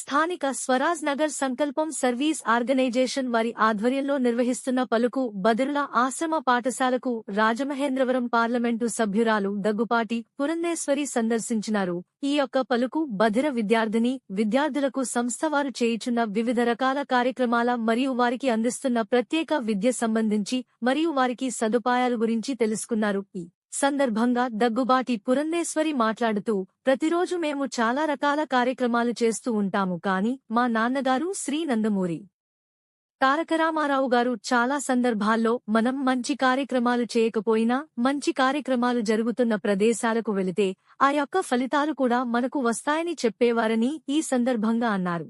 స్థానిక స్వరాజ్ నగర్ సంకల్పం service organisation వారి ఆధ్వర్యంలో నిర్వహిస్తున్న పలుకు బదిరుల ఆశ్రమ పాఠశాలకు రాజమహేంద్రవరం పార్లమెంటు సభ్యురాలు దగ్గుపాటి పురంధేశ్వరి సందర్శించినారు. ఈ యొక్క పలుకు బధిర విద్యార్థులకు సంస్థ వారు చేయుచున్న వివిధ రకాల కార్యక్రమాల మరియు వారికి అందిస్తున్న ప్రత్యేక విద్య సంబంధించి మరియు వారికి సదుపాయాల గురించి తెలుసుకున్నారు. ఈ సందర్భంగా దగ్గుబాటి పురంధేశ్వరి మాట్లాడుతూ, ప్రతిరోజు మేము చాలా రకాల కార్యక్రమాలు చేస్తూ ఉంటాము, కానీ మా నాన్నగారు శ్రీ నందమూరి తారక రామారావు గారు చాలా సందర్భాల్లో మనం మంచి కార్యక్రమాలు చేయకపోయినా మంచి కార్యక్రమాలు జరుగుతున్న ప్రదేశాలకు వెళితే ఆ యొక్క ఫలితాలు కూడా మనకు వస్తాయని చెప్పేవారని ఈ సందర్భంగా అన్నారు.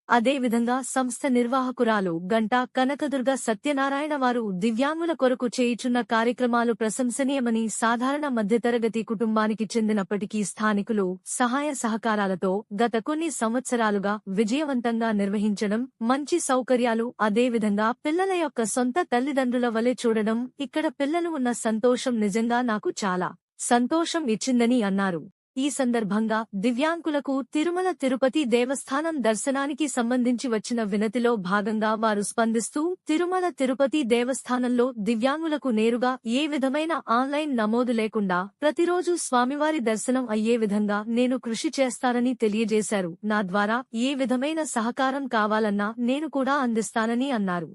అదేవిధంగా సంస్థ నిర్వాహకురాలు గంటా కనకదుర్గ సత్యనారాయణ వారు దివ్యాంగుల కొరకు చేయుచున్న కార్యక్రమాలు ప్రశంసనీయమని, సాధారణ మధ్యతరగతి కుటుంబానికి చెందినప్పటికీ స్థానికులు సహాయ సహకారాలతో గత కొన్ని సంవత్సరాలుగా విజయవంతంగా నిర్వహించడం, మంచి సౌకర్యాలు, అదేవిధంగా పిల్లల యొక్క సొంత తల్లిదండ్రుల వలె చూడడం, ఇక్కడ పిల్లలు ఉన్న సంతోషం నిజంగా నాకు చాలా సంతోషం ఇచ్చిందని అన్నారు. ఈ సందర్భంగా దివ్యాంగులకు తిరుమల తిరుపతి దేవస్థానం దర్శనానికి సంబంధించి వచ్చిన వినతిలో భాగంగా వారు స్పందిస్తూ, తిరుమల తిరుపతి దేవస్థానంలో దివ్యాంగులకు నేరుగా ఏ విధమైన ఆన్లైన్ నమోదు లేకుండా ప్రతిరోజు స్వామివారి దర్శనం అయ్యే విధంగా నేను కృషి చేస్తానని తెలియజేశారు. నా ద్వారా ఏ విధమైన సహకారం కావాలన్నా నేను కూడా అందిస్తానని అన్నారు.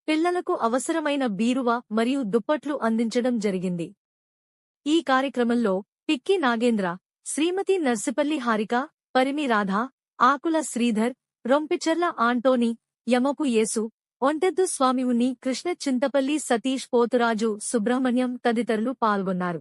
పిల్లలకు అవసరమైన బీరువా మరియు దుప్పట్లు అందించడం జరిగింది. ఈ కార్యక్రమంలో పిక్కి నాగేంద్ర, శ్రీమతి నర్సిపల్లి హారిక, పరిమి రాధ, ఆకుల శ్రీధర్, రొంపిచెర్ల ఆంటోనీ, యమపు యేసు, ఒంటెద్దు స్వామి ఉన్ని, కృష్ణ చింతపల్లి సతీష్, పోతురాజు సుబ్రహ్మణ్యం తదితరులు పాల్గొన్నారు.